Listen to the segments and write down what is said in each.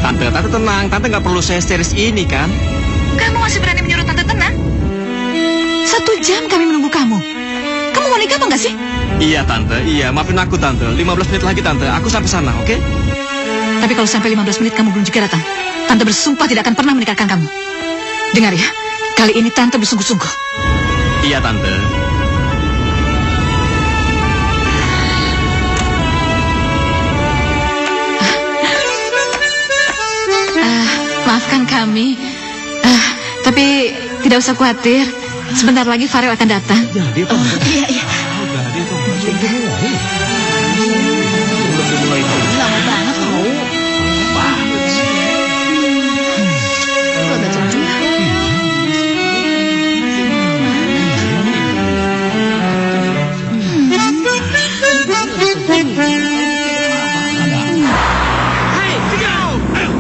Tante tenang. Tante nggak perlu saya histeris ini kan? Kamu masih berani menyuruh Tante tenang? 1 jam kami menunggu kamu. Kamu mau nikah apa nggak sih? Iya, Tante. Iya, maafin aku, Tante. 15 menit lagi, Tante. Aku sampai sana, oke? Tapi kalau sampai 15 menit kamu belum juga datang, Tante bersumpah tidak akan pernah menikahkan kamu. Dengar ya, kali ini Tante bersungguh-sungguh. Iya, Tante. Maafkan kami. Tapi tidak usah khawatir. Sebentar lagi Farel akan datang. Jadi, Pak. Iya, iya. Jadi, Pak. Belum dimulai. Lama banget tau. Banget sih. Kok ada janji? Hei, tinggal! Ayo!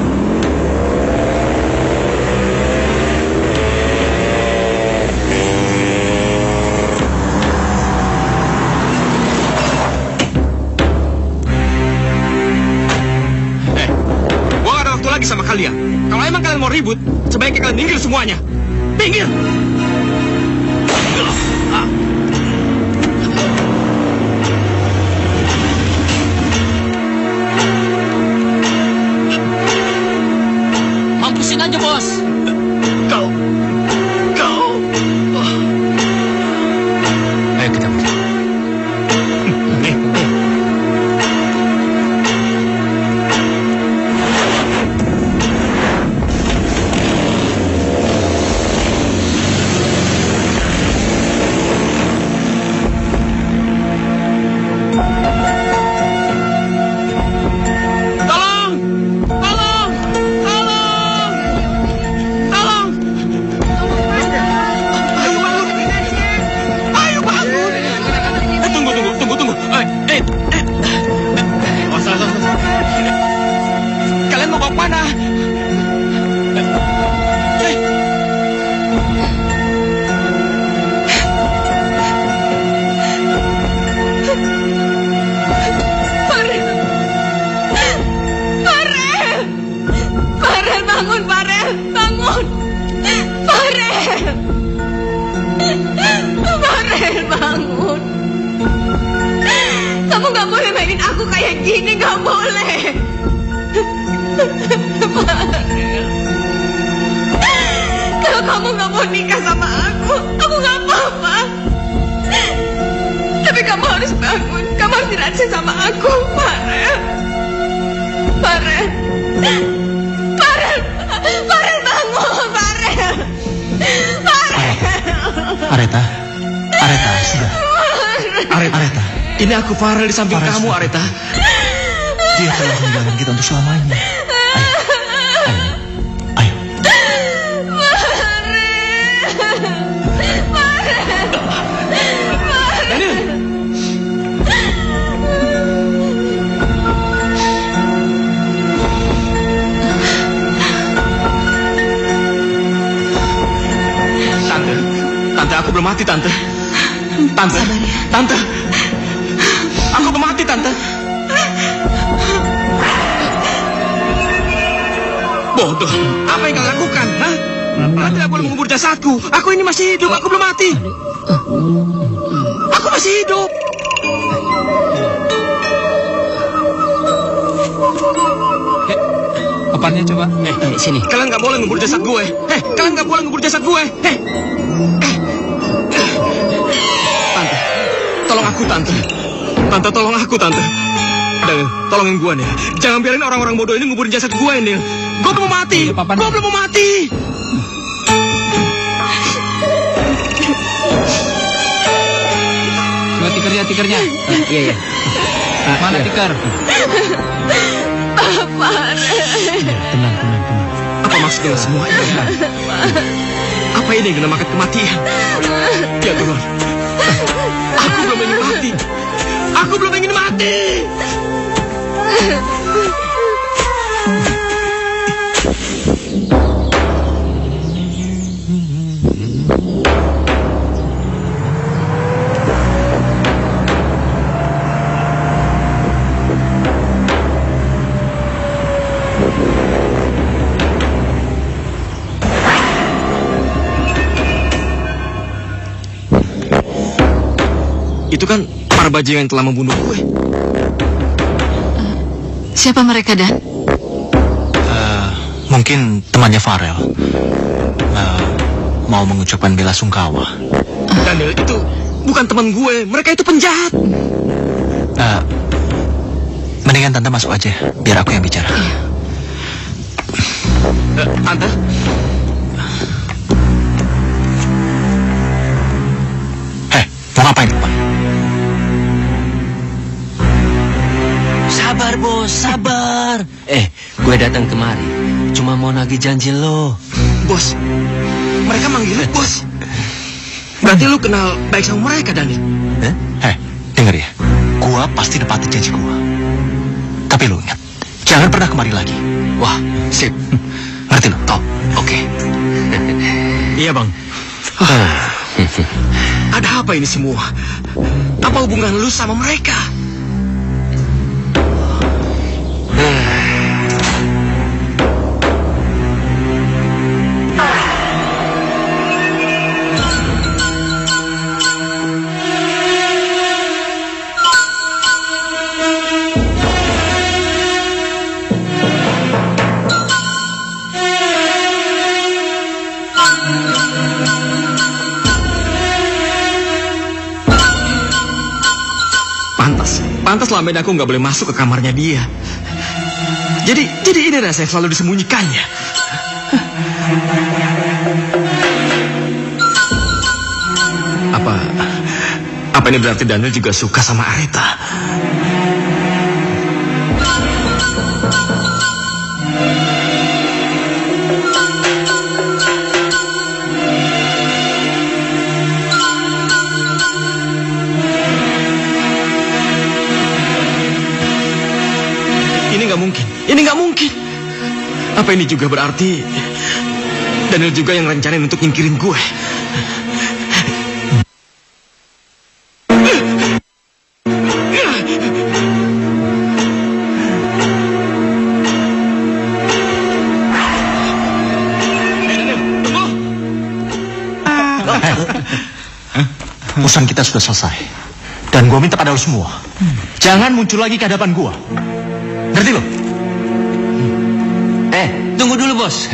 Gua gak ada waktu lagi sama kalian. Kalau emang kalian mau ribut, sebaiknya kalian minggir semuanya. Minggir! Mampusin aja, Bos. Kau! Ayo kita pergi. Tolong! Tolong! Tolong! Tolong! Ayo bangun! Ayo bangun! Tunggu. Kalian mau bawa mana? Farel, bangun, Farel, bangun. Farel, bangun. Kamu gak boleh mainin aku kayak gini, gak boleh. Farel, kalau kamu gak mau nikah sama aku gak apa-apa. Tapi kamu harus bangun, kamu harus dirasa sama aku, Farel. Farel, bangun, Farel. Areta, sudah. Areta. Ini aku Farel di samping Farel, kamu, sudah. Areta. Dia telah meninggalkan kita untuk selamanya. Ayo. Daniel! Tante, aku belum mati, Tante. Sabar ya. Tante. Aku belum mati, Tante. Bodoh, apa yang kau lakukan? Hah? Kalian tidak boleh mengubur jasadku. Aku ini masih hidup, aku belum mati. Aku masih hidup. Apanya coba? Sini. Kalian nggak boleh ngubur jasad gue. Kalian nggak boleh ngubur jasad gue. Tante, tolong aku, Tante. Tante, tolong aku, Tante. Dan tolongin gue, Nil. Jangan biarin orang-orang bodoh ini nguburin jasad gue, Nil. Gue belum mau mati. Gue belum mau mati. Coba tikernya. Iya. Mana tikar? Tenang. Apa maksudnya semua ini? Apa ini yang dinamakan kematian? Ya Tuhan, aku belum ingin mati. Aku belum ingin mati. itu kan para bajingan yang telah membunuh gue. Siapa mereka, Dan? Mungkin temannya Farel. Mau mengucapkan bela sungkawa. Daniel, itu bukan teman gue. Mereka itu penjahat. Mendingan Tante masuk aja, biar aku yang bicara. Tante? Mau ngapain, Pak? Sabar, Bos, sabar. Gue datang kemari cuma mau nagih janji lo. Bos, mereka manggil lu bos. Berarti lu kenal baik sama mereka, Daniel? Dengar ya. Gua pasti dapatin janji gua. Tapi lu ingat, jangan pernah kemari lagi. Wah, sip. Ngerti lu? Top, oke. Iya, Bang. Ada apa ini semua? Apa hubungan lu sama mereka? Pantas selama ini aku nggak boleh masuk ke kamarnya dia. Jadi ini rasa yang selalu disembunyikannya. Apa ini berarti Daniel juga suka sama Aretha? Ini nggak mungkin. Apa ini juga berarti Daniel juga yang rencanain untuk nyingkirin gue? Urusan kita sudah selesai. Dan gue minta pada lo semua, jangan muncul lagi ke hadapan gue. Ngerti lo? Tunggu dulu, Bos.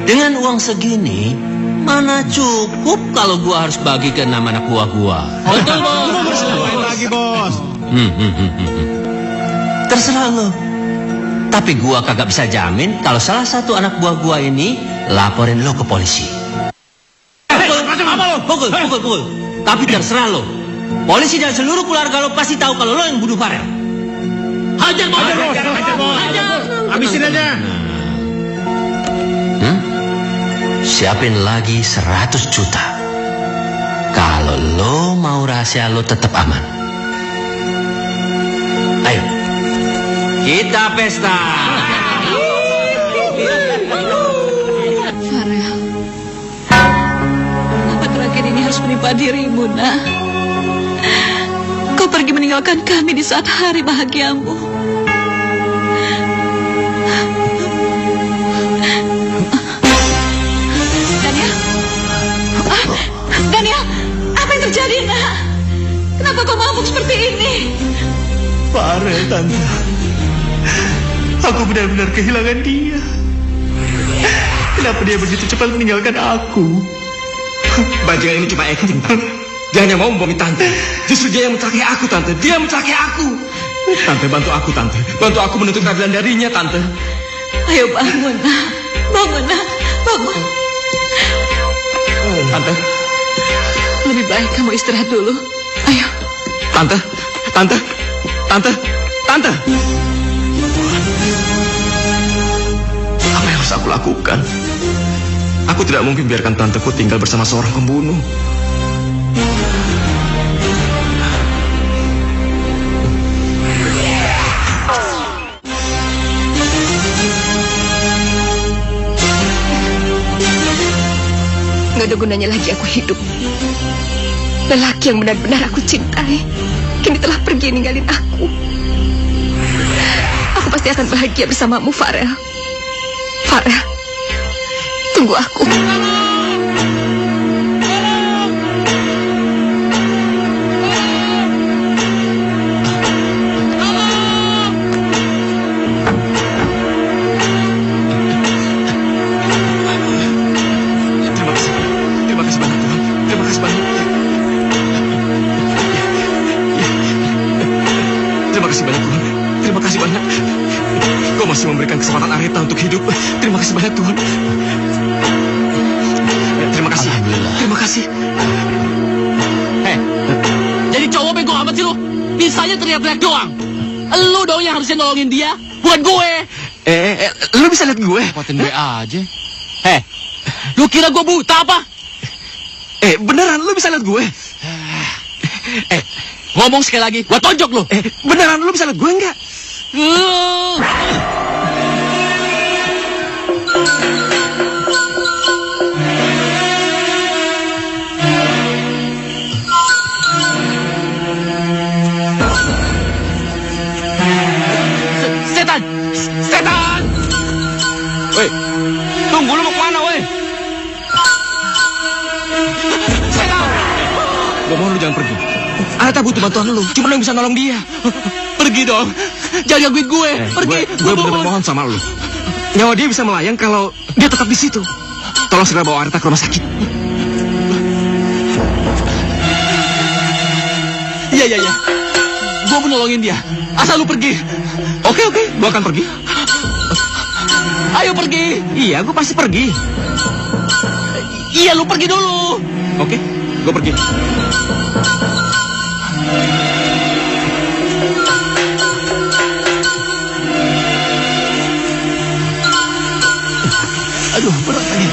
Dengan uang segini, mana cukup kalau gua harus bagi ke 6 anak buah gua. Betul, Bos. Lagi, Bos. Terserah lo. Tapi gua kagak bisa jamin kalau salah satu anak buah gua ini laporin lo ke polisi. Pukul. Tapi terserah lo. Polisi dan seluruh keluarga lo pasti tahu kalau lo yang bunuh Farel. Hajar, Bos. Habisin aja. Siapin lagi 100 juta. Kalau lo mau rahasia lo tetap aman. Ayo, kita pesta. Farel, apa tragedi ini harus menimpa dirimu, nak? Kau pergi meninggalkan kami di saat hari bahagiamu. Daniel, apa yang terjadi, nak? Kenapa kau mabuk seperti ini? Farel, Tante. Aku benar-benar kehilangan dia. Kenapa dia begitu cepat meninggalkan aku? Bajingan ini cuma acting, Tante. Dia hanya mau membohongi Tante. Justru dia yang mencelakai aku, Tante. Dia mencelakai aku. Tante, bantu aku, Tante. Bantu aku menuntut keadilan darinya, Tante. Ayo bangun, nak. Bangun, nak. Bangun. Tante. Lebih baik kamu istirahat dulu. Ayo. Tante. Apa yang harus aku lakukan? Aku tidak mungkin biarkan tanteku tinggal bersama seorang pembunuh. Gak ada gunanya lagi aku hidup. Lelaki yang benar-benar aku cintai kini telah pergi ninggalin aku. Aku pasti akan bahagia bersamamu, Farel. Farel, tunggu aku. hidup. Terima kasih banyak Tuhan. Terima kasih. Alhamdulillah. Terima kasih. Jadi cowok bego amat sih lu. Bisanya teriak-teriak doang. Lu dong yang harusnya nolongin dia, bukan gue. Lu bisa lihat gue? Kuatin gue aja. Lu kira gue buta apa? Beneran lu bisa lihat gue? Ngomong sekali lagi, gue tonjok lu. Beneran lu bisa lihat gue enggak? Setan! Setan! Woi, tunggu, lu mau kemana, woi? Setan! Gue mohon lu jangan pergi. Arta butuh bantuan lu, cuma lu yang bisa nolong dia. Pergi dong. Jangan gangguin gue. Pergi. Gue bener-bener mohon sama lu. Nyawa dia bisa melayang kalau dia tetap di situ. Tolong segera bawa Arta ke rumah sakit. Iya. Gue mau nolongin dia. Asal lu pergi. Oke, gue akan pergi. Ayo pergi. Iya, gue pasti pergi. Iya, lu pergi dulu. Oke, gue pergi. Aduh, berat lagi.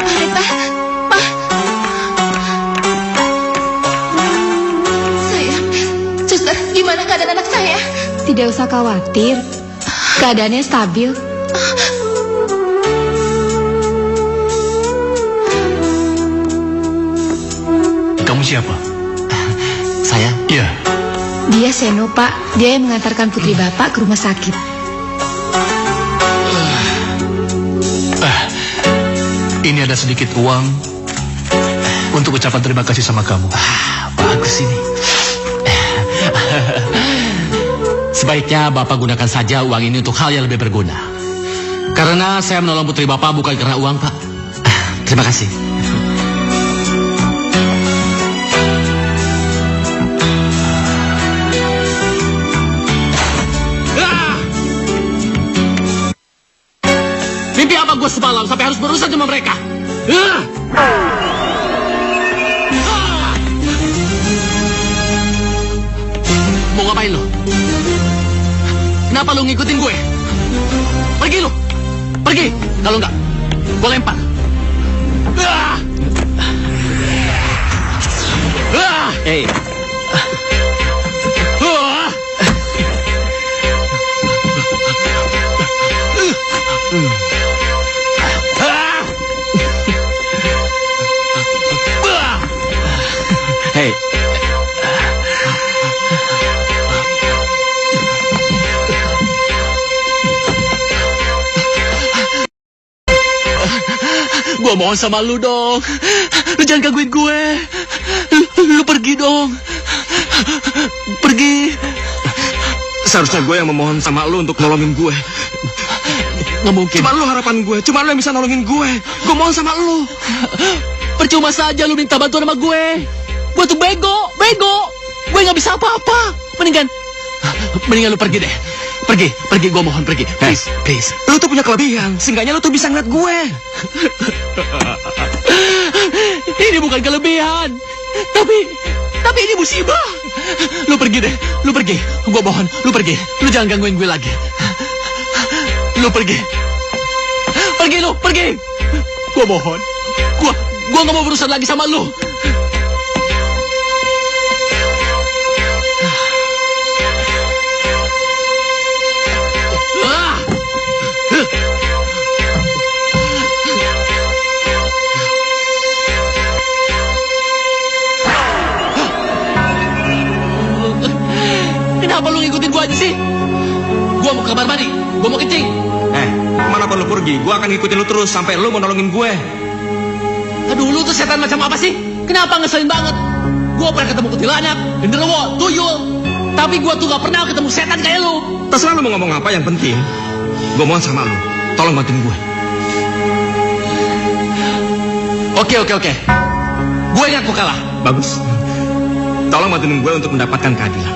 Hai, Pak. Sayang, suster, gimana keadaan anak saya? Tidak usah khawatir. Keadaannya stabil. Kamu siapa? Saya? Iya. Dia Seno, Pak. Dia yang mengantarkan putri Bapak ke rumah sakit. Ini ada sedikit uang untuk ucapan terima kasih sama kamu. Bagus ini. Sebaiknya Bapak gunakan saja uang ini untuk hal yang lebih berguna. Karena saya menolong putri Bapak bukan karena uang, Pak. Terima kasih. Mimpi apa gue semalam sampai harus berurusan sama mereka? Mau ngapain lo? Kenapa lo ngikutin gue? Pergi lo! Pergi! Kalau enggak, gue lempar. Hey. Hey. Gue mohon sama lu dong. Lu jangan gangguin gue. Lu pergi dong. Pergi. Seharusnya gue yang memohon sama lu untuk nolongin gue. Nggak mungkin. Cuma lu harapan gue, cuma lu yang bisa nolongin gue. Gue mohon sama lu. Percuma saja lu minta bantuan sama gue. Gue tuh bego. Gue nggak bisa apa-apa. Mendingan lu pergi deh. Pergi, gue mohon pergi. Please. Lu tuh punya kelebihan, seenggaknya lu tuh bisa ngeliat gue. Ini bukan kelebihan. Tapi ini musibah. Lu pergi deh. Lu pergi. Gue mohon, lu pergi. Lu jangan gangguin gue lagi. Lu pergi. Pergi lu, pergi. Gue mohon. Gue nggak mau berurusan lagi sama lu. Kenapa lu ngikutin gua aja sih? Gua mau ke kamar mandi, gua mau kencing. Kemanapun lu pergi, gue akan ngikutin lu terus sampai lu mau nolongin gue. Aduh, lu tuh setan macam apa sih? Kenapa ngeselin banget? Gua pernah ketemu kuntilanak, genderuwo, tuyul. Tapi gua tuh gak pernah ketemu setan kayak lu. Terserah lu mau ngomong apa, yang penting gue mohon sama lu, tolong bantuin gue. Oke. Gue ngaku kalah. Bagus. tolong bantuin gue untuk mendapatkan keadilan.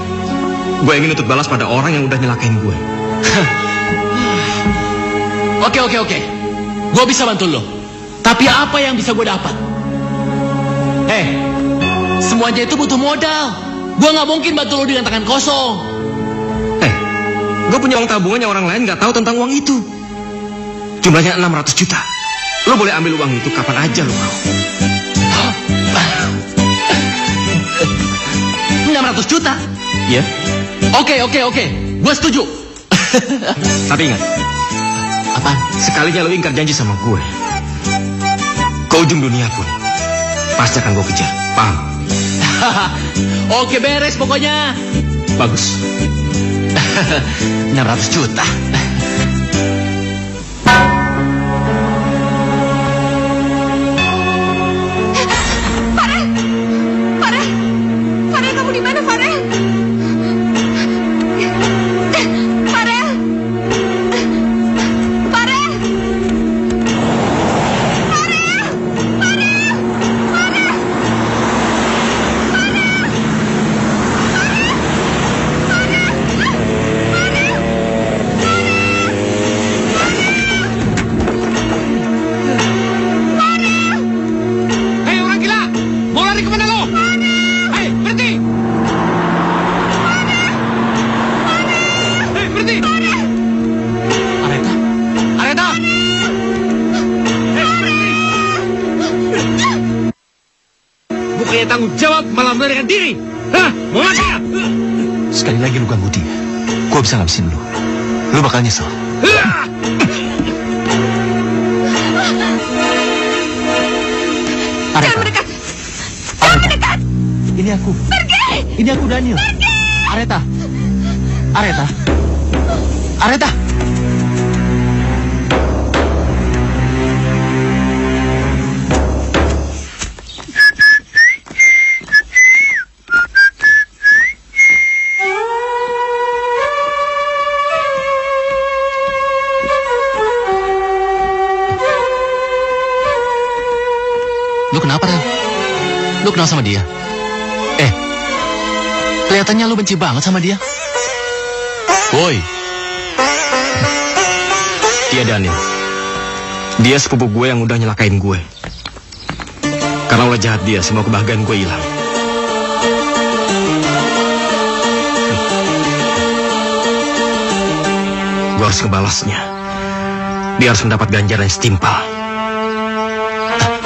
Gue ingin nuntut balas pada orang yang udah nyelakain gue. Oke. Gue bisa bantu lo. Tapi apa yang bisa gue dapat? Semuanya itu butuh modal. Gue nggak mungkin bantu lo dengan tangan kosong. Gue punya uang tabungan yang orang lain nggak tahu tentang uang itu. Jumlahnya 600 juta. Lo boleh ambil uang itu kapan aja lo mau. 600 juta? Iya. Oke. Gue setuju. Tapi ingat, Apaan? sekalinya lo ingkar janji sama gue, ke ujung dunia pun pasti akan gue kejar. Paham? Oke, beres pokoknya. Bagus. 600 juta. Farel, kamu di mana, Farel? Farel! Farel! Hei orang gila, mau lari kemana lo? Hei berhenti! Hei berhenti! Areta. Hei berhenti! Bukannya tanggung jawab malah melarikan diri. Hah? Mau mati ya? Sekali lagi lu ganggu dia, gue bisa ngabisin lu. Lu bakal nyesel. Jangan mendekat! Jangan mendekat! Ini aku. Pergi! Ini aku Daniel. Areta. Lu kenapa, Rel? Lu kenal sama dia? Kelihatannya lu benci banget sama dia. Woi, Dia Daniel. Dia sepupu gue yang udah nyelakain gue. Karena ulah jahat dia, semua kebahagiaan gue hilang. Gue harus ngebalasnya. Dia harus mendapat ganjaran yang setimpal.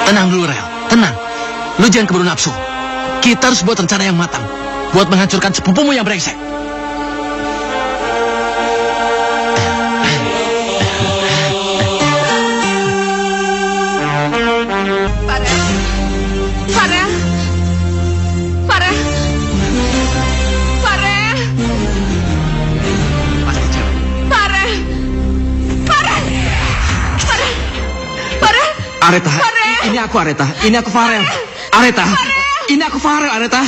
tenang dulu, Rel. Tenang. Lu jangan keburu nafsu. Kita harus buat rencana yang matang buat menghancurkan sepupumu yang brengsek. Areta, ini aku Areta, ini aku Farel. Areta, ini aku Farel, Areta.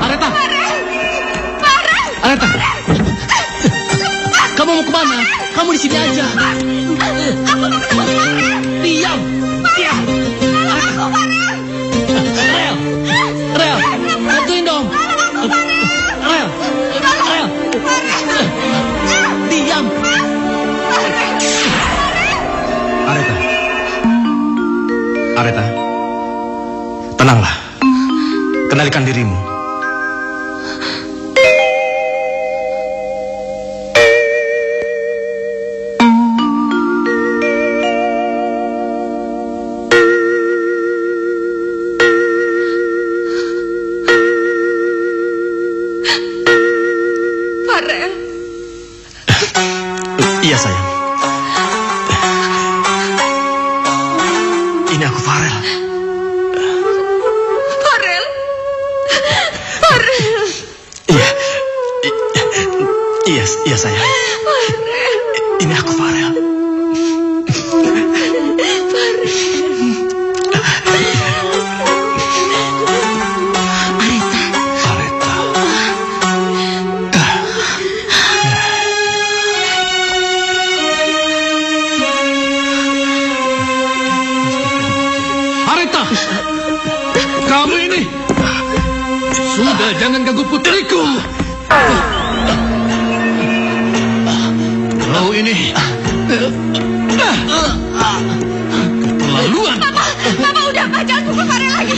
Areta. Areta. Kamu mau kemana? Kamu di sini aja. Diam. Rel, bantuin dong. Rel. Diam. Areta, tenanglah. Kendalikan dirimu. Farel. Iya sayang. Ini aku Farel. Iya sayang. Ini aku Farel. Kamu ini! Sudah, jangan ganggu putriku! Kau ini... keterlaluan! Mama udah, Pak. Jangan pukul Farel lagi.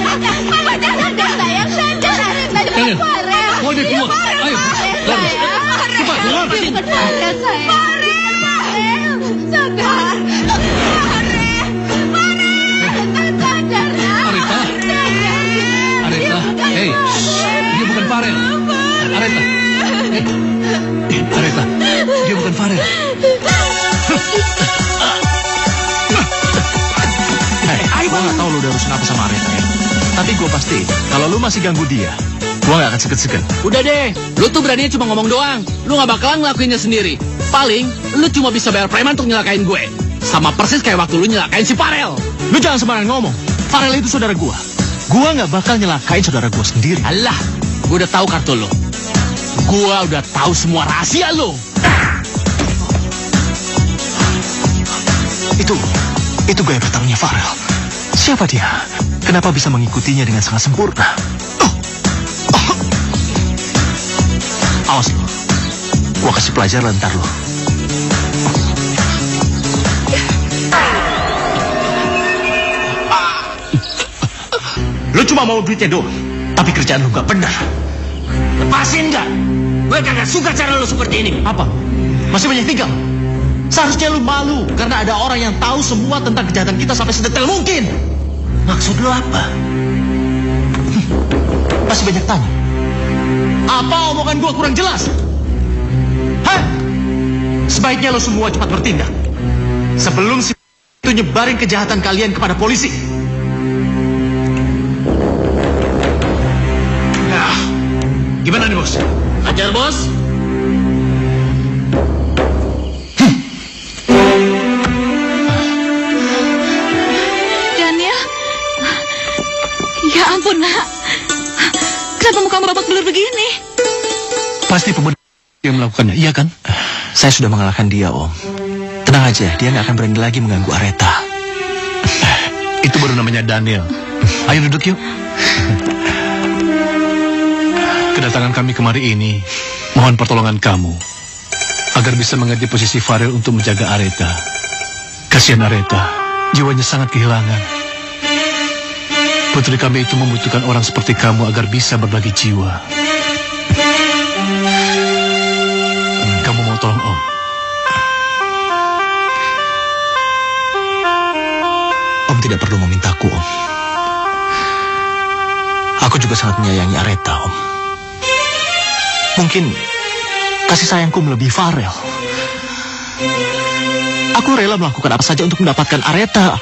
Mama jangan, sayang. Jangan, Farel. Mau dia keluar. Ayo, keluar. Cepat, keluar. Farel, sayang. Farel. Sadar. Areta, hei, dia bukan Farel. Areta, Areta, dia bukan Farel. Gue gak tau lu udah urusin apa sama Areta ya. Tapi gue pasti, kalau lu masih ganggu dia, gue gak akan segen-segen. Udah deh, lu tuh beraninya cuma ngomong doang. Lu gak bakalan ngelakuinnya sendiri. Paling, lu cuma bisa bayar preman untuk nyelakain gue. Sama persis kayak waktu lu nyelakain si Farel. Lu jangan sembarangan ngomong. Farel itu saudara gue. Gue gak bakal nyelakain saudara gue sendiri. Alah, gue udah tahu kartu lu. Gue udah tahu semua rahasia lu. Itu gaya bertarungnya Farel. Siapa dia? Kenapa bisa mengikutinya dengan sangat sempurna? Awas lu. Gua kasih pelajaran ntar lu. Lu cuma mau duitnya doang. Tapi kerjaan lu gak benar. Lepasin nggak? Gue kagak suka cara lu seperti ini. Apa? Masih banyak tinggal? Seharusnya lu malu karena ada orang yang tahu semua tentang kejahatan kita sampai sedetail mungkin. Maksud lu apa? Masih banyak tanya. Apa omongan gua kurang jelas? Hah? Sebaiknya lo semua cepat bertindak sebelum si itu nyebarin kejahatan kalian kepada polisi. Nah, gimana nih bos? Ajar bos. Daniel. Ya ampun, Nak. Kenapa mukamu babak belur begini? Pasti pemuda yang melakukannya, iya kan? Saya sudah mengalahkan dia, Om. Tenang aja, dia nggak akan berani lagi mengganggu Areta. Itu baru namanya Daniel. Ayo duduk yuk. Kedatangan kami kemari ini, mohon pertolongan kamu agar bisa mengganti posisi Farel untuk menjaga Areta. Kasihan Areta, jiwanya sangat kehilangan. Putri kami itu membutuhkan orang seperti kamu agar bisa berbagi jiwa. Kamu mau tolong Om? Om tidak perlu memintaku, Om. Aku juga sangat menyayangi Areta, Om. Mungkin kasih sayangku melebihi Farel. Aku rela melakukan apa saja untuk mendapatkan Areta.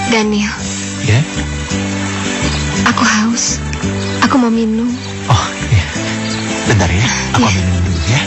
Daniel. Ya? Aku haus. Aku mau minum. Oh, iya. Bentar ya, aku ambil minum dulu ya.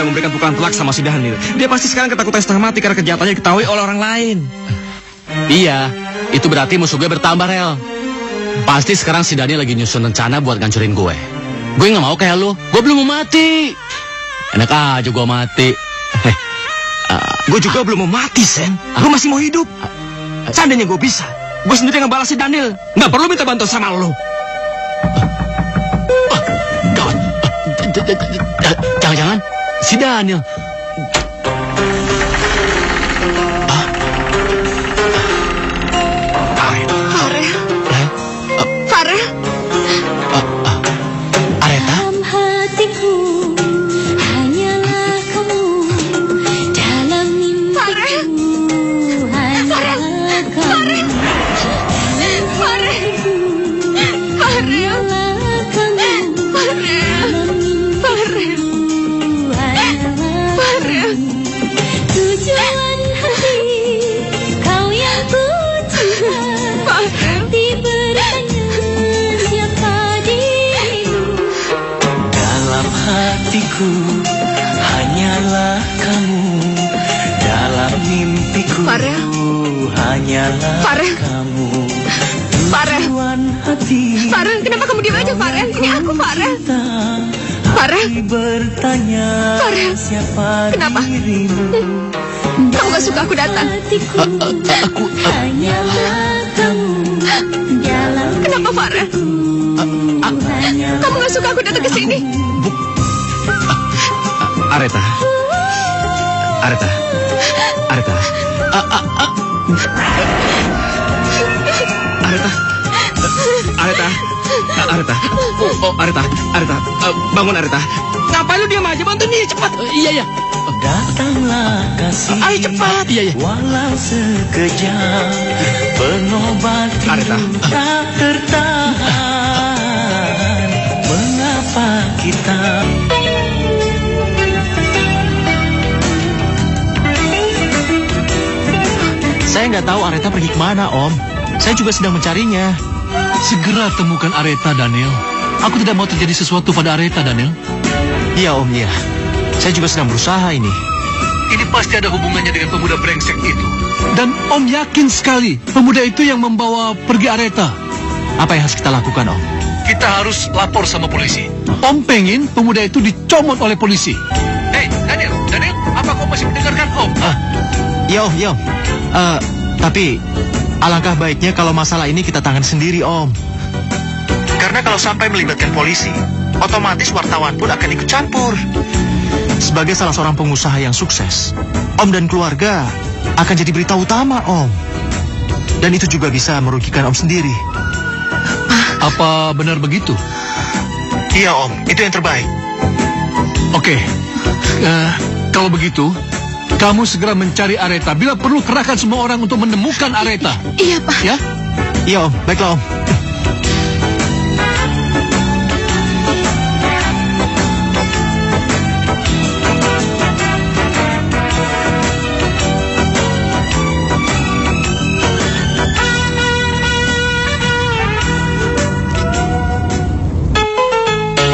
Memberikan pukulan telak sama si Daniel. Dia pasti sekarang ketakutan setengah mati karena kejahatannya diketahui oleh orang lain. Iya, itu berarti musuh gue bertambah, Rel. Pasti sekarang si Daniel lagi nyusun rencana buat ngancurin gue. Gue nggak mau kayak lu, gue belum mau mati. Enak aja gue mati. Gue juga belum mau mati, Sen. Gue masih mau hidup. Seandainya gue bisa, gue sendiri ngebalas si Daniel. Nggak perlu minta bantuan sama lo. Gawat. Jangan-jangan si Daniel. Farel. Areta? hatiku, hanyalah kamu. Dalam mimpiku, Farel. hanyalah Farel. kamu. Farel. Tujuan hati, Farel, kenapa kamu diam aja, Farel? Ini aku, Farel. Farel. hati bertanya, Farel. siapa Kenapa? dirimu? Kamu gak suka aku datang? Kenapa, Farel? Kamu gak suka aku datang ke sini? Areta. Areta. Areta. Areta. Areta. Areta. Areta. Areta. Bangun, Areta. Ngapain lu diam aja? Bantu dia cepat. Iya. Datanglah kasih, Ayo cepat. Iya. walau sekejap, pengobati Areta. tak tertahan. Mengapa kita Saya nggak tahu Areta pergi kemana, Om. Saya juga sedang mencarinya. Segera temukan Areta, Daniel. Aku tidak mau terjadi sesuatu pada Areta, Daniel. Iya, Om, iya. Saya juga sedang berusaha ini. Ini pasti ada hubungannya dengan pemuda brengsek itu. Dan Om yakin sekali pemuda itu yang membawa pergi Areta. Apa yang harus kita lakukan, Om? Kita harus lapor sama polisi. Om pengen pemuda itu dicomot oleh polisi. Hei, Daniel, apa kau masih mendengarkan Om? Iya, Om, iya, Om. Tapi alangkah baiknya kalau masalah ini kita tangani sendiri, Om. Karena kalau sampai melibatkan polisi, otomatis wartawan pun akan ikut campur. Sebagai salah seorang pengusaha yang sukses, Om dan keluarga akan jadi berita utama, Om. Dan itu juga bisa merugikan Om sendiri. Apa benar begitu? Iya, Om. Itu yang terbaik. Oke. Kalau begitu, kamu segera mencari Areta. Bila perlu, kerahkan semua orang untuk menemukan Areta. Iya, Pak. Ya? Iya, Om. Baiklah, Om.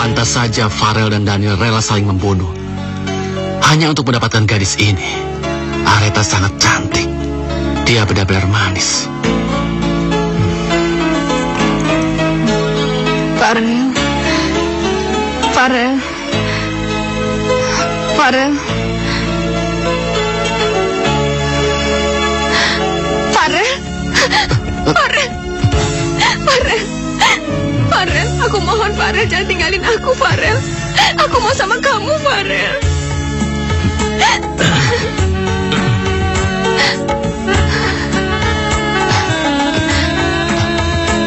Pantas saja Farel dan Daniel rela saling membunuh hanya untuk mendapatkan gadis ini. Areta sangat cantik. Dia benar-benar manis. Farel. Farel. Farel. Farel. Farel. Farel. Farel, aku mohon Farel, jangan tinggalin aku, Farel. Aku mau sama kamu, Farel.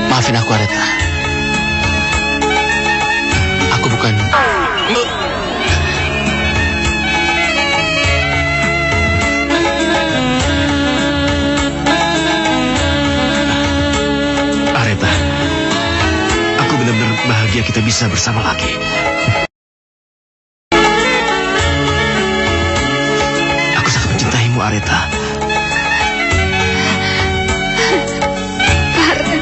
Maafin aku, Areta. Aku bukan... Areta, aku benar-benar bahagia kita bisa bersama lagi. Aku sangat mencintaimu, Areta. Farel.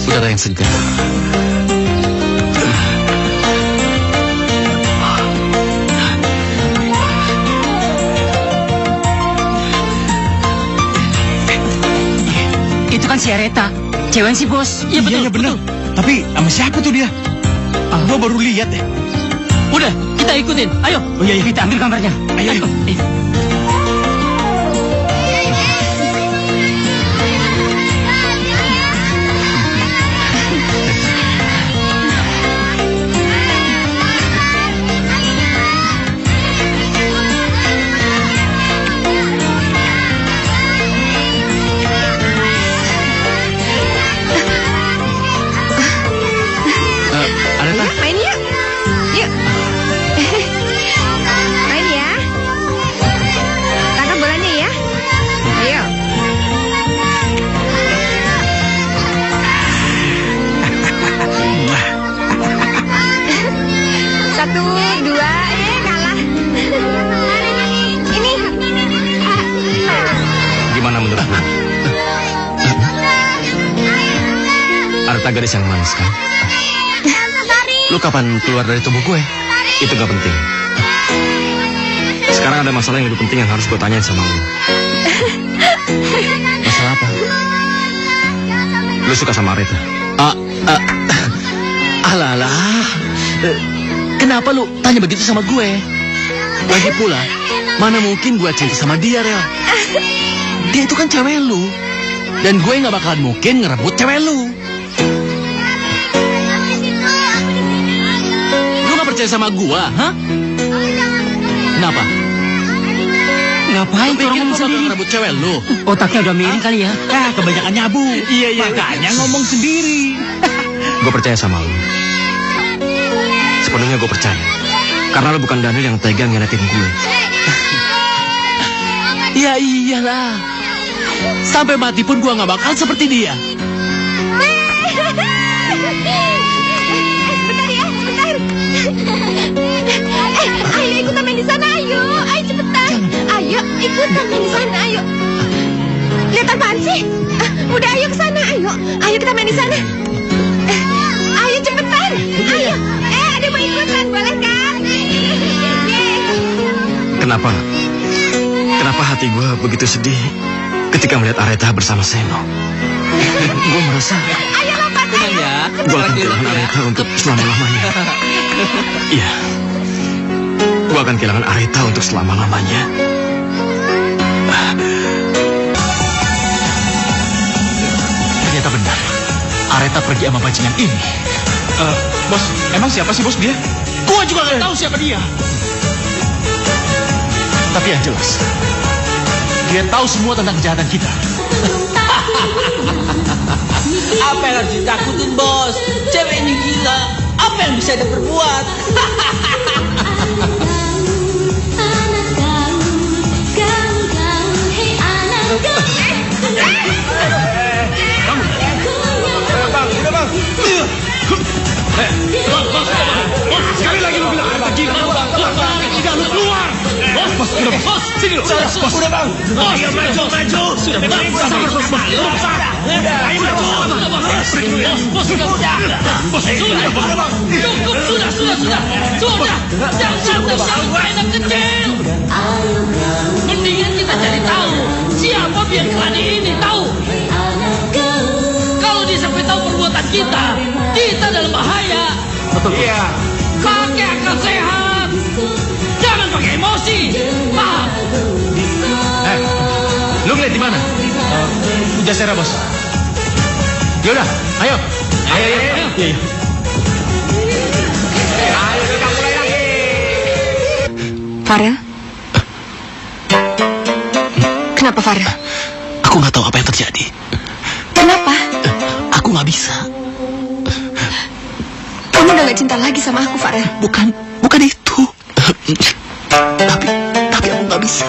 Udara yang segar. Itu kan si Areta, cewek si bos. Iya, betul. Iya, benar. Tapi sama siapa tuh dia? Gua baru lihat ya. Udah, kita ikutin. Ayo. Oh iya, Kita ambil gambarnya. Ayo. Areta, Main yuk. Yuk. Main ya. 1, 2, kalah. Ini. Gimana menurut lu? Areta gadis yang manis kan? Lu kapan keluar dari tubuh gue? Itu gak penting. Sekarang ada masalah yang lebih penting yang harus gue tanyain sama lu. Masalah apa? Lu suka sama Areta? Alah. Kenapa lu tanya begitu sama gue? Lagi pula, mana mungkin gue cinta sama dia, Rel? Dia itu kan cewek lu. Dan gue gak bakalan mungkin ngerebut cewek lu. Lu gak percaya sama gue, hah? Kenapa? Ngapain Lu pikir gue bakal ngerebut cewek lu? Otaknya udah miring kali ya. Kebanyakan nyabu. Iya. Makanya ngomong sendiri. Gue percaya sama lu. Sepenuhnya gue percaya. Karena lu bukan Daniel yang tega ngianatin gue. Ya iyalah. Sampai mati pun gue gak bakal seperti dia. Bentar ya, bentar. Ayo ikutan main di sana, ayo. Ayo cepetan. Ayo ikutan main di sana, ayo. Lihat apaan sih? Udah ayo ke sana, ayo. Ayo kita main di sana. Ayo cepetan. Ayo. Ada mau ikutan, boleh kan? Kenapa? Kenapa hati gue begitu sedih ketika melihat Areta bersama Seno? Gue merasa Ayo lompat, ayo. Ya, gue akan kehilangan Areta untuk selama-lamanya. Iya. Gue akan kehilangan Areta untuk selama-lamanya. Ternyata benar. Areta pergi sama bajingan ini. Bos, emang siapa sih bos dia? Gua juga gak tahu siapa dia. Tapi yang jelas, dia tahu semua tentang kejahatan kita. Apa yang harus ditakutin, bos? Cewek ini gila. Apa yang bisa dia perbuat? Sekali lagi lu bilang Areta gila. Tidak, lu keluar. Bos, sini lu. Bos, udah bang. Ayo maju. Sudah, sabar bos. Ayo maju. Bos, udah. Bos, sudah bang. Cukup, sudah. Jangan tersampai anak kecil. Mendingan kita cari tahu siapa biang keladi ini, tahu? Kalau dia sampai tahu perbuatan kita dalam bahaya. Betul. Iya. Pakai akal sehat. Jangan pakai emosi. Paham? Lu ngeliat di mana? Jasera bos. Yaudah, ayo. Iya. Ayo kita mulai lagi. Farel? Kenapa Farel? Aku gak tahu apa yang terjadi. Kenapa? Aku gak bisa. Kamu udah gak cinta lagi sama aku, Farel? Bukan itu. Tapi aku gak bisa.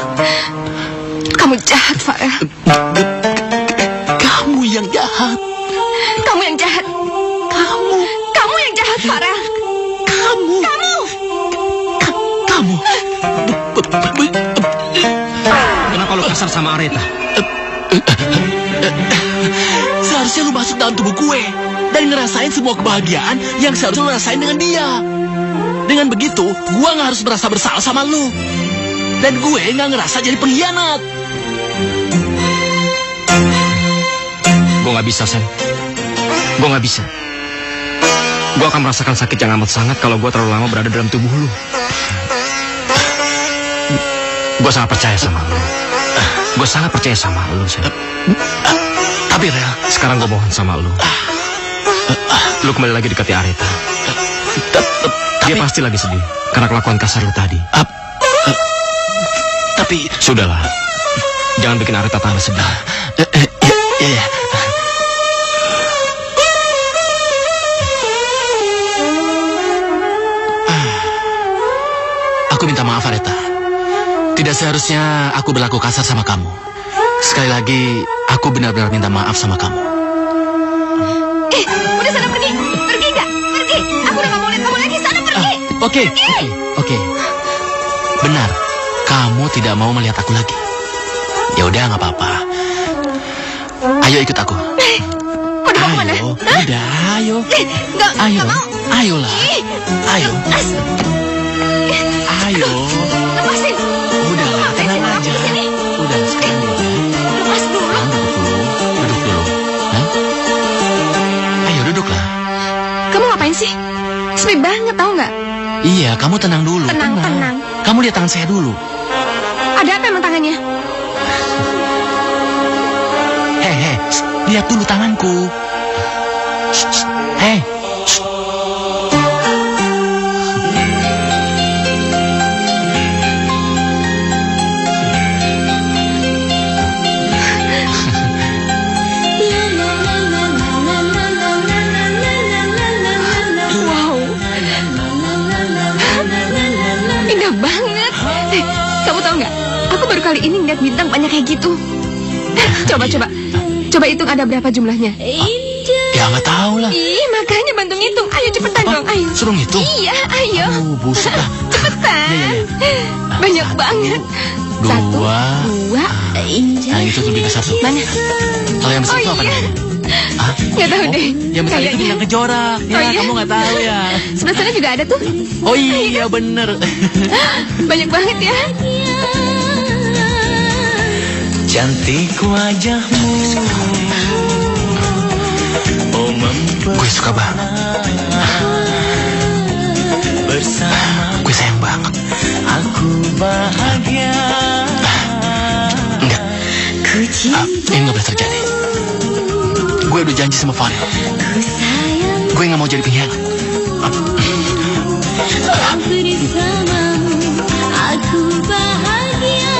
Kamu jahat, Farel. Kamu yang jahat. Kamu yang jahat. Kamu yang jahat, Farel. Kamu. Kenapa lu kasar sama Areta? Seharusnya lu masuk dalam tubuh gue dan ngerasain semua kebahagiaan yang seharusnya lu rasain dengan dia. Dengan begitu, gue gak harus merasa bersalah sama lu. Dan gue gak ngerasa jadi pengkhianat. Gue gak bisa, Sen. Gue gak bisa. Gue akan merasakan sakit yang amat sangat kalau gue terlalu lama berada dalam tubuh lu. Gue sangat percaya sama lu. Gue sangat percaya sama lu, Sen. Tapi Rel, Sekarang gue mohon sama lu. Lu kembali lagi dekati Areta. Dia pasti lagi sedih karena kelakuan kasar lu tadi. tapi Sudahlah. Jangan bikin Areta tambah sedih. ya. Aku minta maaf, Areta. Tidak seharusnya aku berlaku kasar sama kamu. Sekali lagi, aku benar-benar minta maaf sama kamu. Udah sana pergi. Pergi nggak? Pergi. Aku udah gak mau lihat kamu lagi. Sana pergi. Oke. Benar, kamu tidak mau melihat aku lagi. Ya udah, nggak apa-apa. Ayo ikut aku. Udah mau kemana? Udah, ayo. Nggak mau. Ayolah. Ayo. Ayo. Lepasin. Udah, tenang aja. Udah, sekarang dulu. Lepas dulu. Duduk dulu. Hah? Ayo, duduklah. Kamu ngapain sih? Sepi banget, tahu nggak? Iya, kamu tenang dulu. Tenang. Kamu lihat tangan saya dulu. Ada apa emang tangannya? Hei, lihat dulu tanganku. Hei. Kali ini ngeliat bintang banyak kayak gitu. Coba hitung ada berapa jumlahnya. Ya nggak tahu lah. Ih, makanya bantu ngitung. Ayo cepetan dong, ayo. Suruh ngitung? Iya, ayo. Busuk lah. Cepetan. Banyak banget. Dua. Nah, itu lebih besar tuh. Mana? Kalau yang besar itu apa namanya? Nggak tahu deh. Yang besar itu bintang kejora. Ya, kamu nggak tahu ya. Sebelah sana juga ada tuh. Oh iya, bener. Banyak banget ya. Cantik wajahmu, oh gue suka banget. bersama Gue sayang banget. aku bahagia. Enggak. Ini nggak boleh terjadi. Gue udah janji sama Farel. Gue nggak mau jadi pengkhianat. Bersamamu aku bahagia.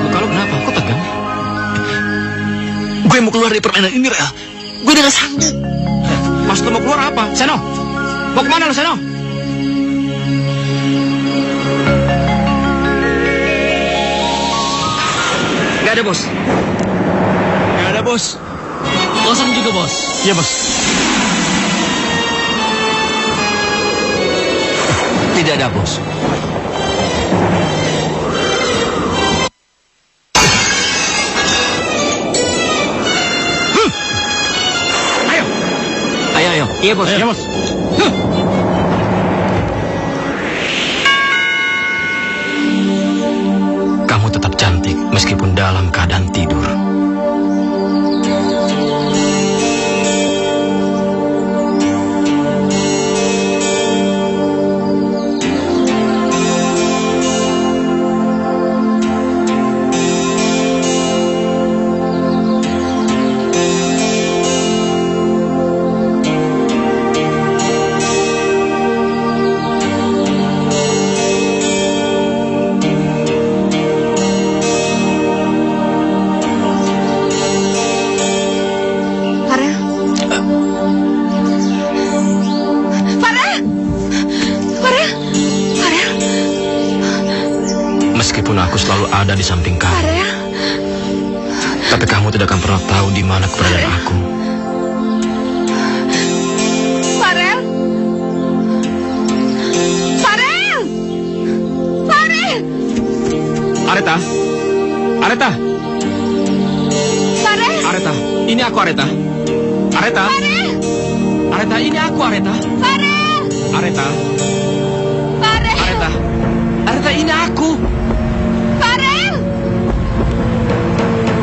Muka lo kenapa? Kok tegang? Gue mau keluar dari permainan ini, Rel. Gue udah gak sanggup. Mas, lo mau keluar apa? Seno, mau kemana lo, Seno? Gak ada, bos. Gak ada, bos. Kosong juga, bos. Iya, bos. Tidak ada, bos. Ayo. Iya, bos. Iya, bos. Kamu tetap cantik meskipun dalam keadaan tidur. Meskipun aku selalu ada di samping kamu, Farel. tapi kamu tidak akan pernah tahu di mana keberadaan aku. Farel. Farel. Farel. Areta. Areta. Farel. Areta. Ini aku, Areta. Areta. Farel. Areta, ini aku, Areta. Farel. Areta. Farel. Areta. Areta, ini aku. Farel.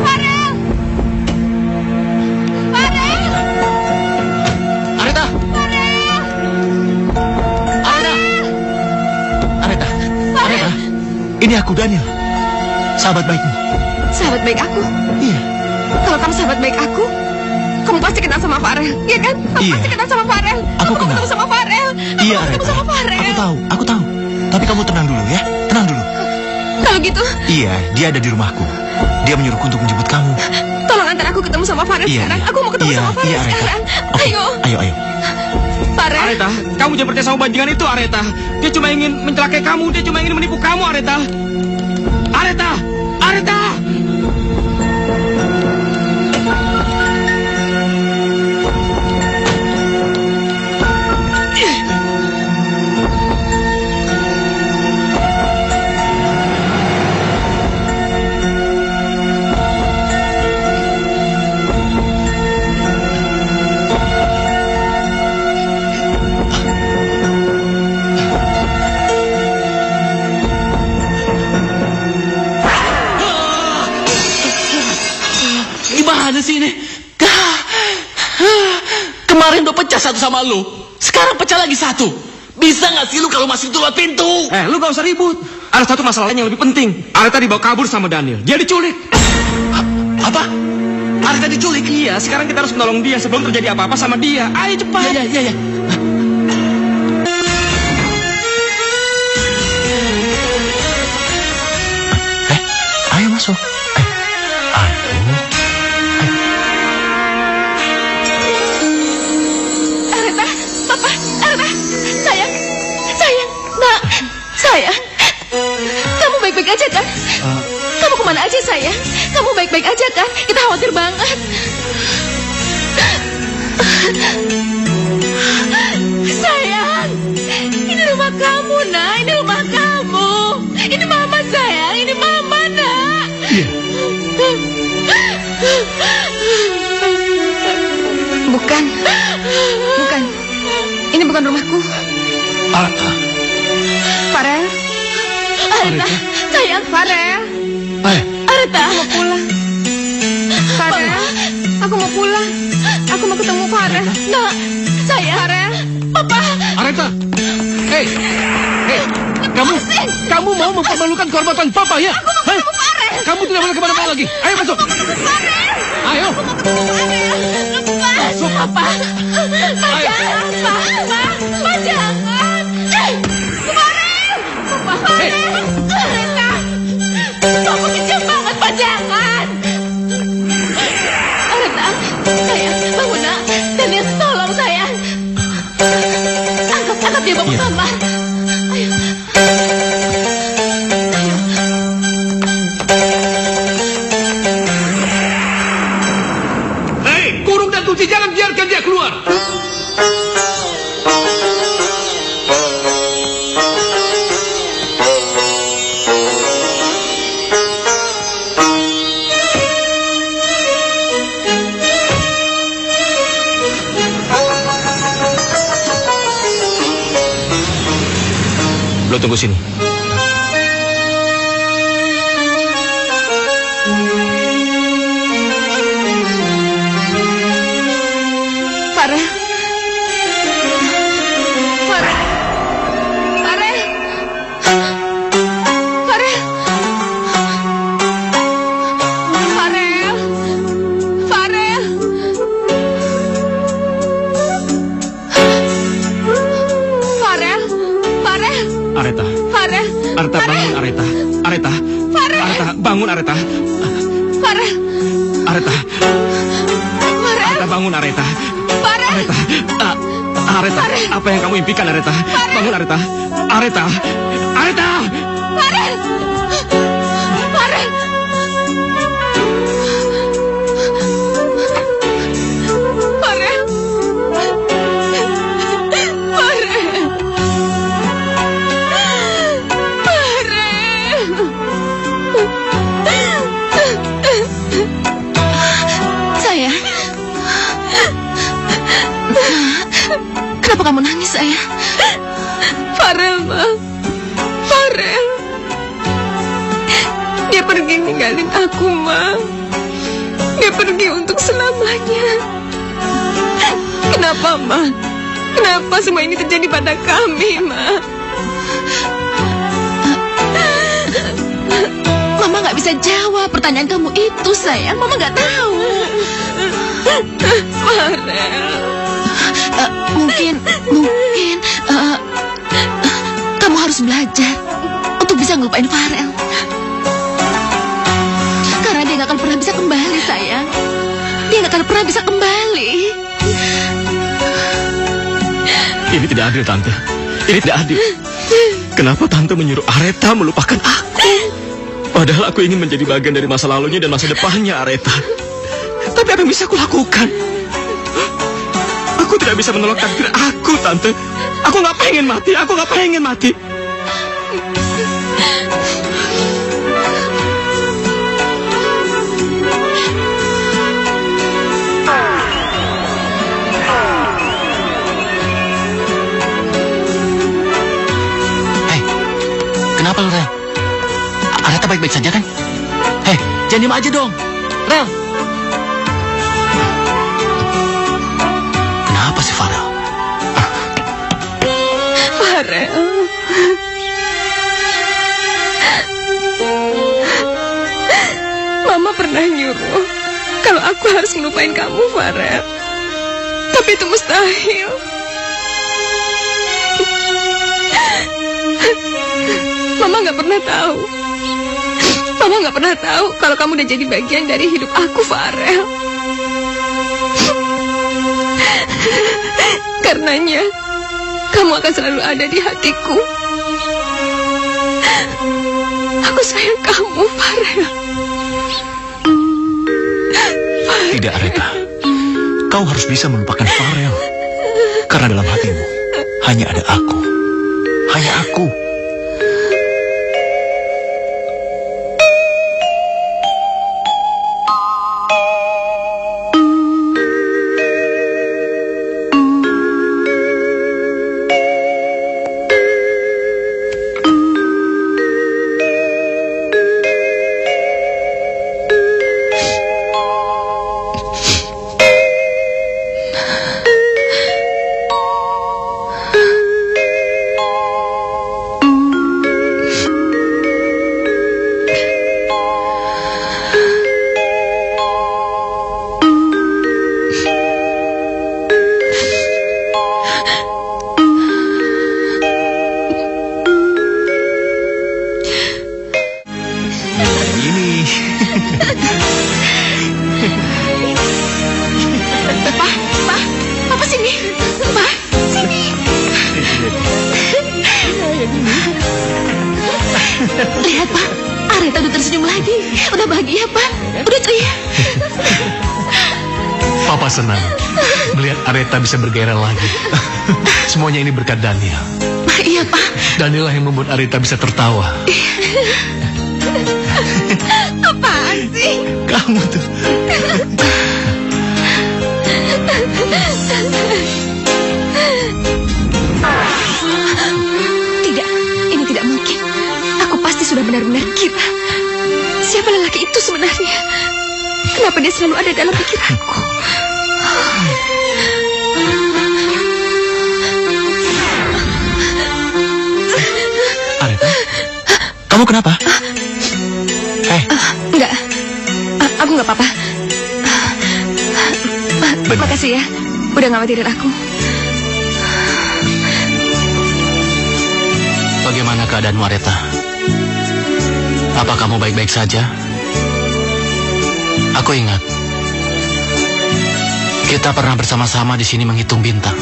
Farel. Farel. Areta. Farel. Areta. Areta. Ini aku, Daniel. Sahabat baikmu. Sahabat baik aku. Iya. Kalau kamu sahabat baik aku, kamu pasti kenal sama Farel, iya kan? Kamu Iya. pasti kenal sama Farel. Aku Kamu kenal. ketemu sama Farel. Iya, Kamu ketemu Areta. sama Farel. Aku tahu. Tapi kamu tenang dulu ya. Tenang dulu. Kalau gitu, Iya, dia ada di rumahku. Dia menyuruhku untuk menjemput kamu. tolong antar aku ketemu sama Farel sekarang. Aku mau ketemu sama Farel Areta. sekarang. Oke, Ayo, Ayo. Farel. Areta, kamu jangan percaya sama bajingan itu, Areta. Dia cuma ingin mencelakai kamu. Dia cuma ingin menipu kamu, Areta. Areta. Areta. Gimana sih ini? Kemarin udah pecah satu sama lu. Sekarang pecah lagi satu. Bisa gak sih lu kalau masih itu lewat pintu? Lu gak usah ribut. Ada satu masalah lain yang lebih penting. Areta dibawa kabur sama Daniel. Dia diculik. Apa? Areta diculik? Iya, sekarang kita harus menolong dia sebelum terjadi apa-apa sama dia. Ayo cepat. Iya. Ayo masuk. Areta, Papa, Areta, sayang, Nak, sayang. Kamu baik-baik aja kan? Kamu kemana aja sayang? Kamu baik-baik aja kan? Kita khawatir banget. Sayang, ini rumah kamu, Nak. Ini rumah kamu. Ini Mama sayang, ini Mama, Nak. Bukan. Ini bukan rumahku. Farel. Areta, sayang, Farel. Areta, aku mau pulang. Farel, aku mau pulang. Aku mau ketemu Farel. Nak, sayang. Farel, Papa. Areta. Hei. Kamu mau mempermalukan kehormatan Papa ya? Aku mau ketemu Farel. Kamu tidak boleh kemana-mana lagi. Ayo masuk. Aku mau ketemu Farel. Ayo. Aku mau ketemu Farel. Lepas, Papa. Jangan, Papa. Jangan. Farel. Papa, Farel. Areta. Kamu kejam banget, Pak. Jangan. Areta, sayang, bangun, Nak. Daniel, tolong, sayang. Angkat dia bawa ke kamar. Ayo. Hei, kurung dan kunci, jangan biarkan dia keluar. Lo tunggu sini. Farel. Areta, bangun Areta. Areta. Farel. Areta, bangun Areta. Farel. Areta. Farel. Areta, bangun Areta. Farel. Areta. Areta, apa yang kamu impikan Areta? Bangun Areta. Areta. Areta. Farel. Farel. Farel. Sayang. Kenapa kamu nangis, sayang? Farel, Ma. Farel. Dia pergi ninggalin aku, Ma. Dia pergi untuk selamanya. Kenapa, Ma? Kenapa semua ini terjadi pada kami, Ma? Mama nggak bisa jawab pertanyaan kamu itu, sayang. Mama nggak tahu. Farel. Mungkin kamu harus belajar untuk bisa ngelupain Farel. Karena dia nggak akan pernah bisa kembali, sayang. Dia nggak akan pernah bisa kembali. Ini tidak adil, Tante. Ini tidak adil. Kenapa Tante menyuruh Areta melupakan aku? Padahal aku ingin menjadi bagian dari masa lalunya dan masa depannya Areta. Tapi apa yang bisa aku lakukan? Aku tidak bisa menolak takdir aku, Tante. Aku nggak pengen mati. Aku nggak pengen mati. Hei, kenapa lu, Rel? Areta baik-baik saja kan? Hei, jangan diem aja dong. Rel. Siapa si Farel? Farel. Mama pernah nyuruh kalau aku harus ngelupain kamu, Farel. Tapi itu mustahil. Mama nggak pernah tahu. Mama nggak pernah tahu kalau kamu udah jadi bagian dari hidup aku, Farel. Karenanya, kamu akan selalu ada di hatiku. Aku sayang kamu, Farel. Tidak, Aretha. Kau harus bisa melupakan Farel. Karena dalam hatimu hanya ada aku. Hanya aku. Lihat, Pak. Aretha udah tersenyum lagi. Udah bahagia, Pak. Udah ceria. Papa senang melihat Aretha bisa bergairah lagi. Semuanya ini berkat Daniel. Iya, Pak. Daniel yang membuat Aretha bisa tertawa. Apaan sih? Kamu tuh. Tidak, ini tidak mungkin. Aku pasti sudah benar-benar gila. Siapa lelaki itu sebenarnya? Kenapa dia selalu ada dalam pikiranku? Aretha, kamu kenapa? Enggak, aku nggak apa-apa. Makasih ya, udah ngawatirin aku. Bagaimana keadaanmu, Aretha? Apa kamu baik-baik saja? Aku ingat kita pernah bersama-sama di sini menghitung bintang.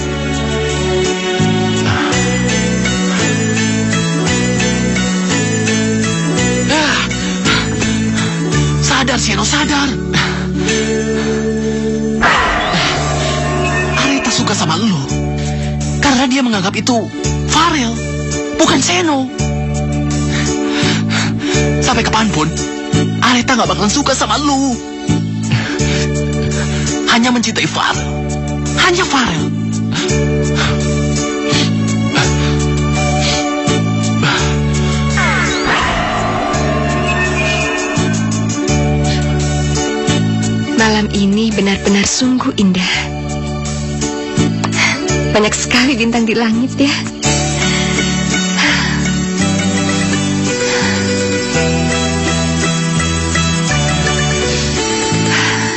Sadar, Seno, sadar. Aretha suka sama lu karena dia menganggap itu Farel, bukan Seno. Sampai kapanpun Aretha gak bakalan suka sama lu. Hanya mencintai Farel. Hanya Farel. Malam ini benar-benar sungguh indah. Banyak sekali bintang di langit ya.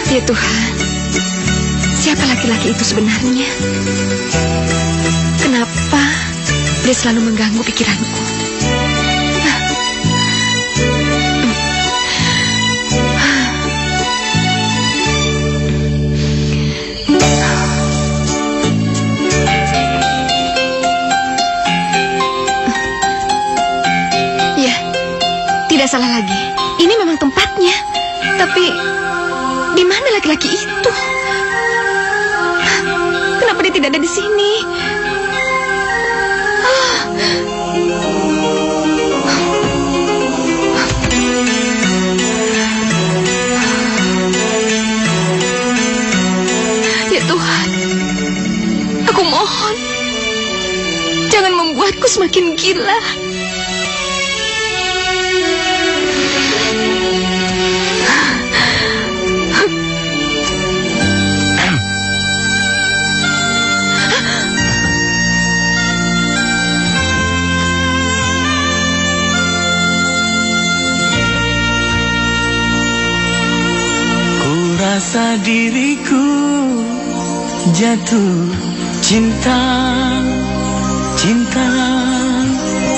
Ya Tuhan, siapa laki-laki itu sebenarnya? Kenapa dia selalu mengganggu pikiranku? Ya, tidak salah lagi. Ini memang tempatnya. Tapi di mana laki-laki itu? Kenapa dia tidak ada di sini? Ya Tuhan, aku mohon, jangan membuatku semakin gila. rasa diriku jatuh cinta, cinta,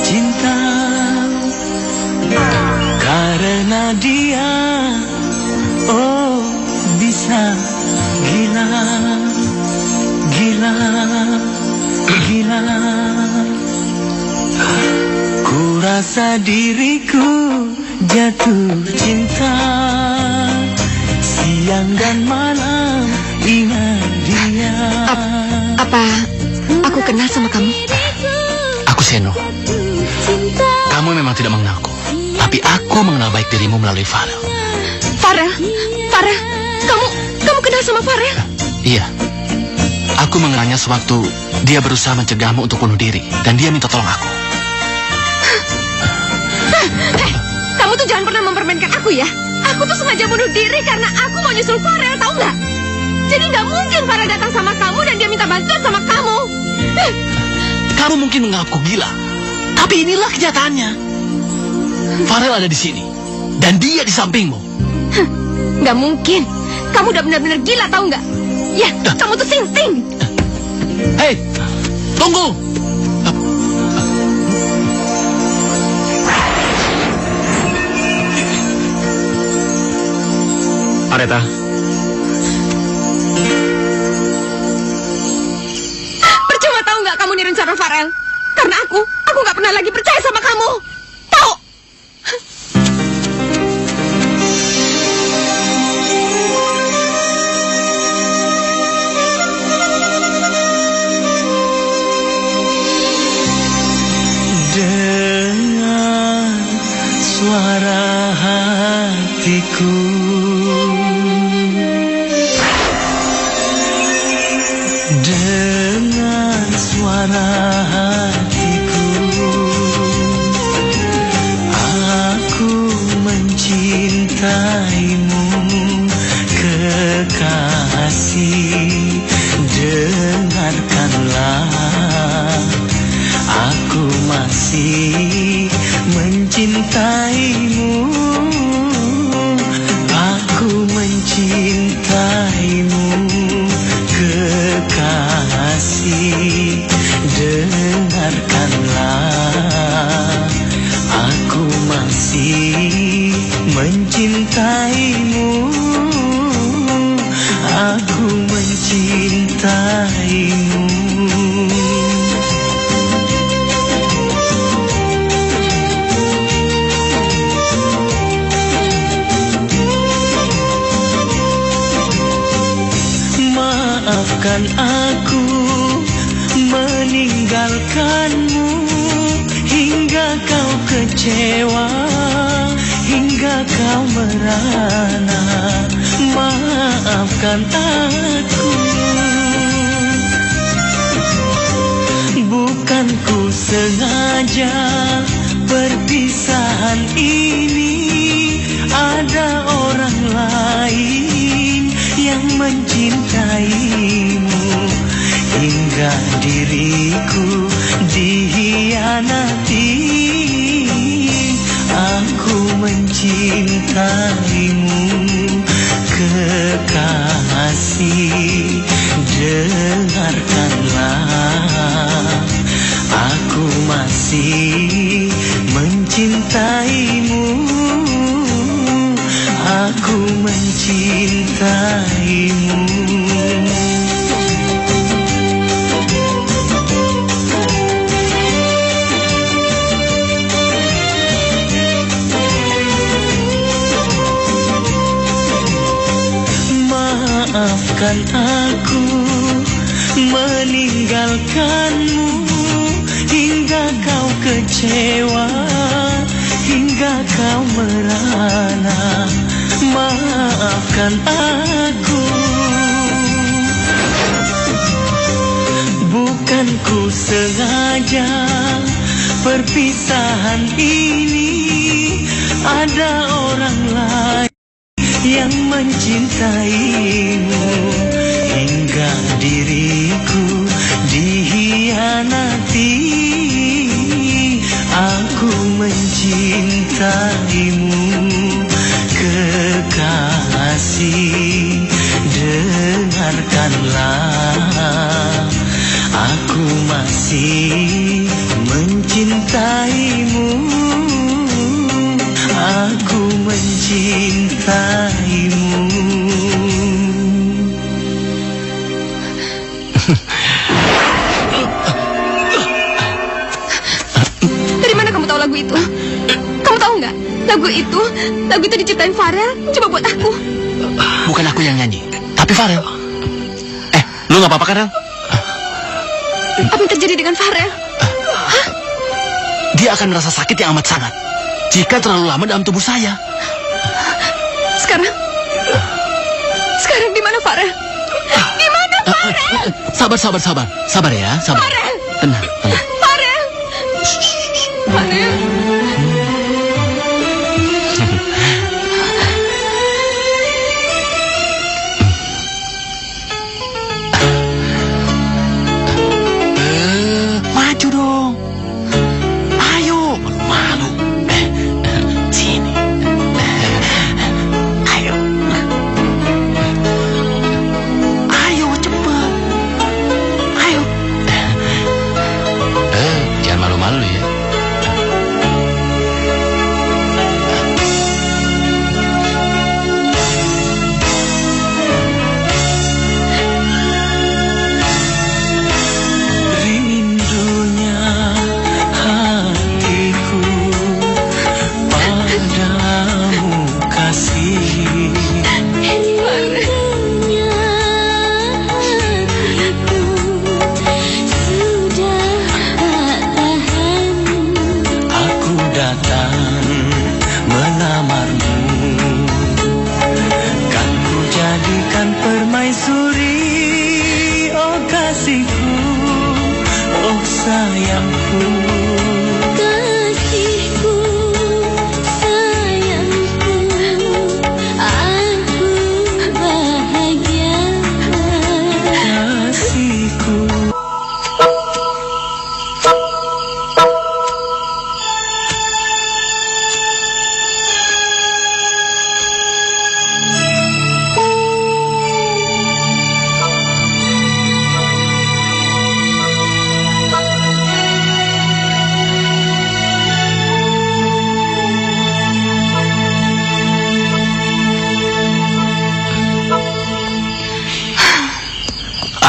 cinta. Karena dia, oh bisa gila, gila, gila. Ku rasa diriku jatuh cinta, siang dan malam ingat dia. Apa aku kenal sama kamu? Aku Seno. Kamu memang tidak mengenalku, tapi aku mengenal baik dirimu melalui Farel. Farel? Farel? Kamu kenal sama Farel? Iya. Aku mengenalnya sewaktu dia berusaha mencegahmu untuk bunuh diri, dan dia minta tolong aku. Kamu tuh jangan pernah mempermainkan aku ya. Aku tuh sengaja bunuh diri karena aku mau nyusul Farel, tahu nggak? Jadi nggak mungkin Farel datang sama kamu dan dia minta bantuan sama kamu. Kamu mungkin menganggapku gila, tapi inilah kenyataannya. Farel ada di sini, dan dia di sampingmu. Nggak mungkin. Kamu udah benar-benar gila, tahu nggak? Ya, kamu tuh sing-sing. Hei, tunggu. Aretha. Percuma tahu nggak kamu nih rencana Farel? Karena aku nggak pernah lagi percaya sama kamu. Tahu? Dengan suara hatiku, dengan suara hatiku, aku mencintaimu kekasih. Dengarkanlah, aku masih mencintaimu. Aku mencintaimu kekasih. Dengarkanlah, aku masih mencintaimu. Aku mencintaimu. Maafkan aku meninggalkanmu, hingga kau kecewa, hingga kau merana. Maafkan aku, bukan ku sengaja perpisahan ini. Ada orang lain yang mencintaimu, hingga diriku dihianati. Aku mencintaimu kekasih. Dengarkanlah, aku masih mencintaimu. Aku mencintaimu. Maafkan aku meninggalkanmu, hingga kau kecewa, hingga kau merana. Maafkan aku, bukan ku sengaja perpisahan ini. Ada orang lain yang mencintaimu, hingga diriku dihianati. Aku mencintaimu kekasih. mencintaimu. Dari mana kamu tahu lagu itu? Kamu tahu nggak? Lagu itu diciptain Farel. Coba buat aku. Bukan aku yang nyanyi, tapi Farel. Lu nggak apa-apa kan, Rel? Apa yang terjadi dengan Farel? Dia akan merasa sakit yang amat sangat jika terlalu lama dalam tubuh saya. Sekarang di mana Farel? Di mana Farel? Sabar ya, sabar. Farel. Tenang. Farel. Farel. Maju dong. Ayo, malu. Sini. Ayo cepat. Ayo. Jangan malu-malu ya. Rindunya hatiku padamu kasih. Aku datang melamarmu, kan ku jadikan permaisuri. Oh kasihku, oh sayangku. Kasihku, sayangku, aku bahagia. Kasihku.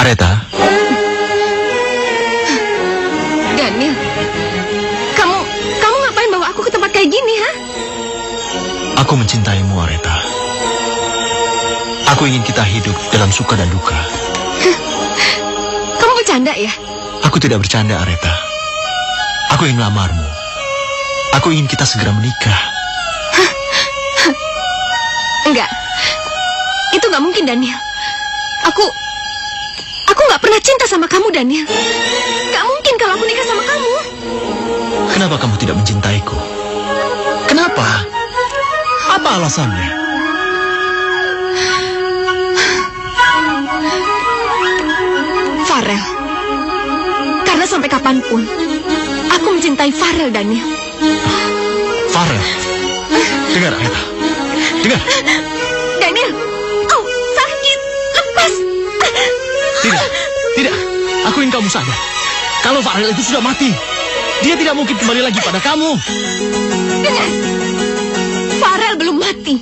Areta, Daniel, kamu ngapain bawa aku ke tempat kayak gini, ha? aku mencintaimu, Areta. Aku ingin kita hidup dalam suka dan duka. Kamu bercanda ya? Aku tidak bercanda, Areta. Aku ingin melamarmu. Aku ingin kita segera menikah. Enggak. Itu nggak mungkin, Daniel. Aku nggak pernah cinta sama kamu, Daniel. Nggak mungkin kalau aku nikah sama kamu. Kenapa kamu tidak mencintaiku? Kenapa? Apa alasannya? Farel. Karena sampai kapanpun, aku mencintai Farel, Daniel. Farel. Dengar, Areta. Dengar. Daniel. Oh, sakit. Lepas. Tidak. Aku ingin kamu sadar. Kalau Farel itu sudah mati, dia tidak mungkin kembali lagi pada kamu. Dengar. Farel belum mati.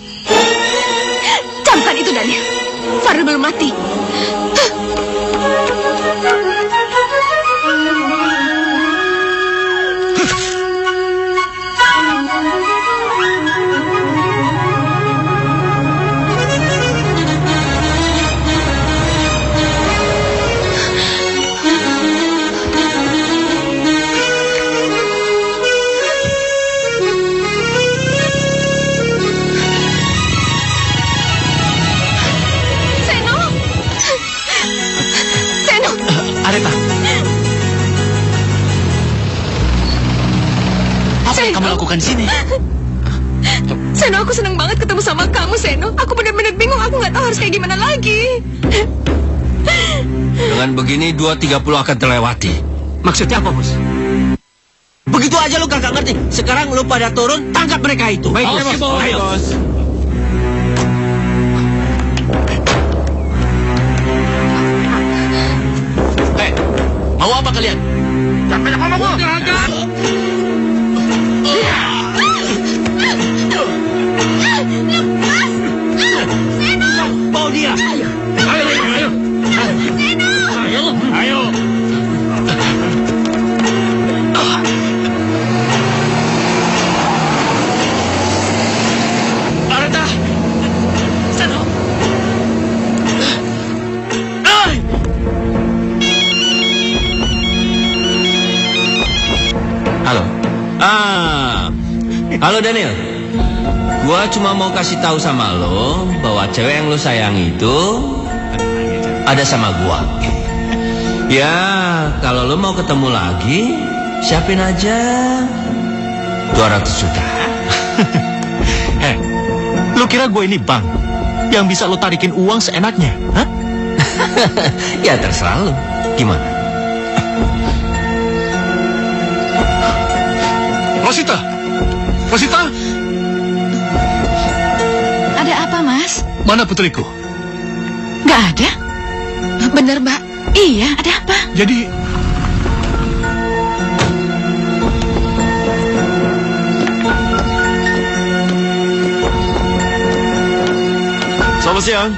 Camkan itu, Daniel. Farel belum mati. Areta. Apa yang kamu lakukan di sini? Seno, aku senang banget ketemu sama kamu, Seno. Aku benar-benar bingung, aku nggak tahu harus kayak gimana lagi. Dengan begini 2.30 akan terlewati. Maksudnya apa, Bos? Begitu aja lu kagak ngerti. Sekarang lu pada turun, tangkap mereka itu. Baik, Oke, Bos. Ayo. Bos. Mau apa kalian? kau dia. Ayo. Ayo. Areta. Seno. Halo. Halo Daniel. Gua cuma mau kasih tahu sama lo bahwa cewek yang lo sayang itu ada sama gua. Ya, kalau lo mau ketemu lagi, siapin aja 200 juta. Lo kira gue ini bank yang bisa lo tarikin uang seenaknya? Hah? Ya terserah lo. Gimana? Rosita. Ada apa, Mas? Mana putriku? Nggak ada. Bener, Mbak. Iya, ada apa? Jadi selamat siang.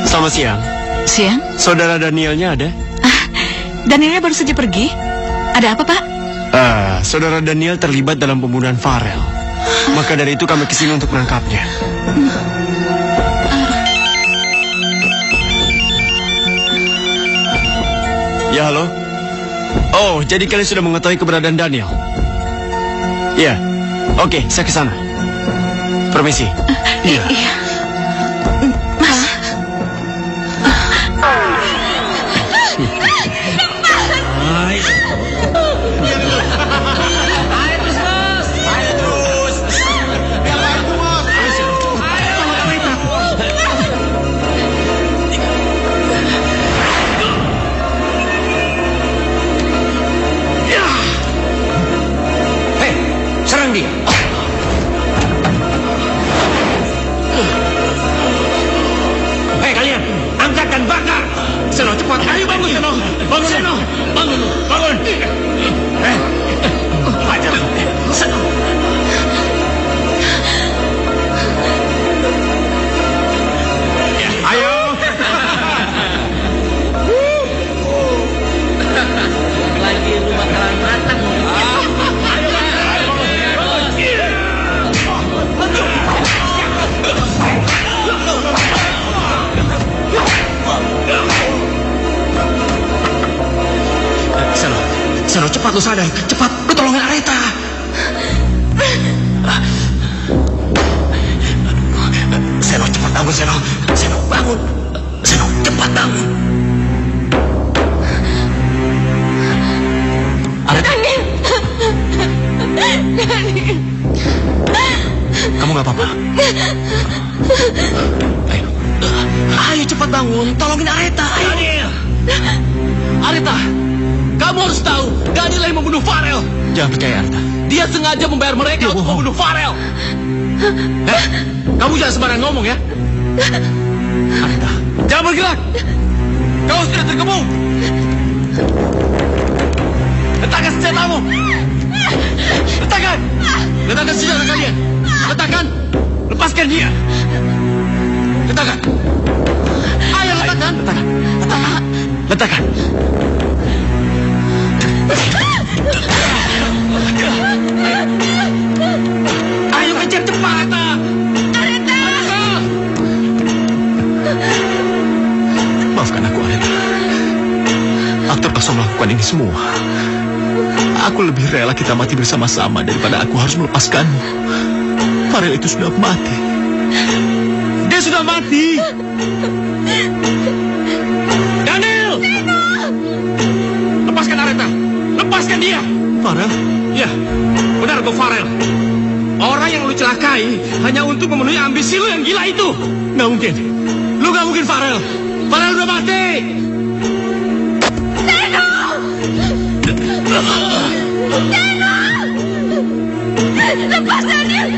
Selamat siang. Siang? Saudara Danielnya ada? Danielnya baru saja pergi. Ada apa, Pak? Saudara Daniel terlibat dalam pembunuhan Farel. Maka dari itu kami kesini untuk menangkapnya. Ya, halo. Oh, jadi kalian sudah mengetahui keberadaan Daniel? Iya. Oke, saya ke sana. Permisi. Iya. Mas. Serang dia. Hei kalian, angkat dan bakar. Seno, cepat. Ayo bangun, Seno. Bangun, Seno. Bangun. Ajar. Seno. Ayo. Lagi lu bakalan matang. Seno, cepat lu sadar. Cepat, lu tolongin Areta. Seno, cepat bangun, Seno. Seno, bangun. Seno, cepat bangun. Areta. Daniel. Kamu gak apa-apa? Ayo. Ayo cepat bangun. Tolongin Areta. Ayo. Daniel. Areta. Kamu harus tahu, Daniel yang membunuh Farel. Jangan percaya Areta. Dia sengaja membayar mereka untuk membunuh Farel. Kamu jangan sembarang ngomong ya. Areta. Jangan bergerak. Kau sudah terkepung. Letakkan senjatamu. Letakkan. Letakkan senjata kalian. Letakkan. Lepaskan dia. Letakkan. Ayo letakkan. Letakkan. Ayo kejar cepat. Areta. Maafkan aku, Areta. Aku terpaksa melakukan ini semua. Aku lebih rela kita mati bersama-sama daripada aku harus melepaskanmu. Farel itu sudah mati. Dia sudah mati. Daniel. Lepaskan Areta. Lepaskan dia. Farel? Ya, benar kau Farel. Orang yang lu celakai hanya untuk memenuhi ambisi lu yang gila itu. Nggak mungkin. Lu gak mungkin Farel. Farel udah mati. Lepas Daniel.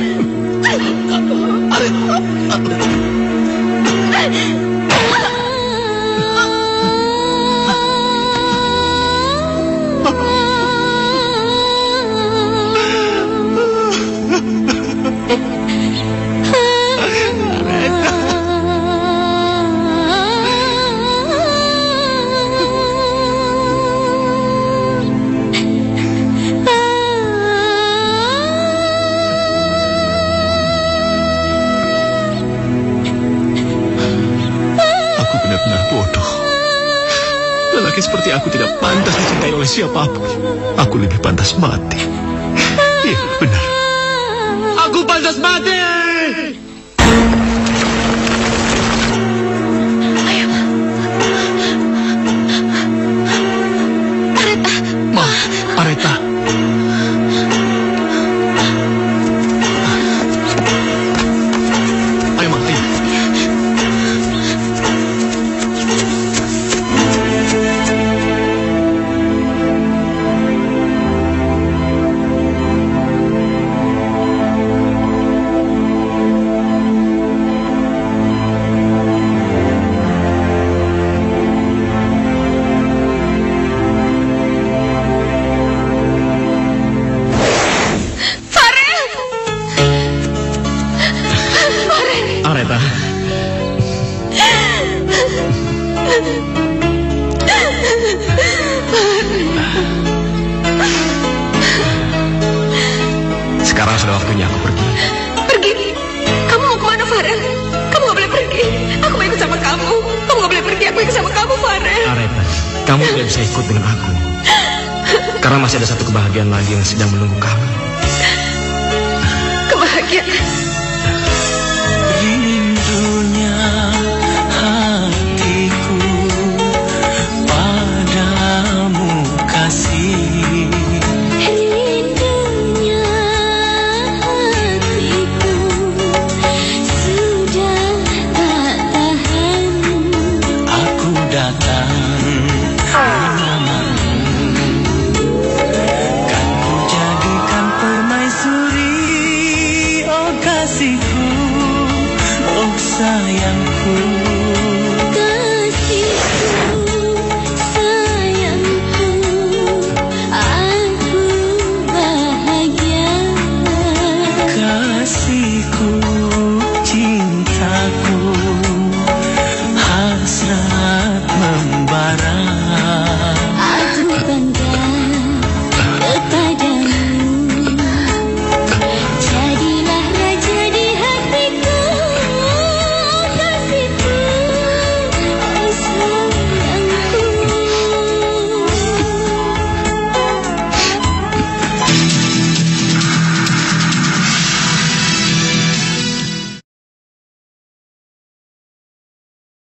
aku tidak pantas dicintai oleh siapapun. Aku lebih pantas mati. Iya, benar. Aku pantas mati. Ma, Areta. Ayo, Ma, ayo. Areta. Sekarang sudah waktunya aku pergi. Pergi? Kamu mau kemana, Farel? Kamu gak boleh pergi. Aku mau ikut sama kamu. Kamu gak boleh pergi, aku ikut sama kamu, Farel. Areta, kamu tidak bisa ikut dengan aku. Karena masih ada satu kebahagiaan lagi yang sedang menunggu kamu. Kebahagiaan?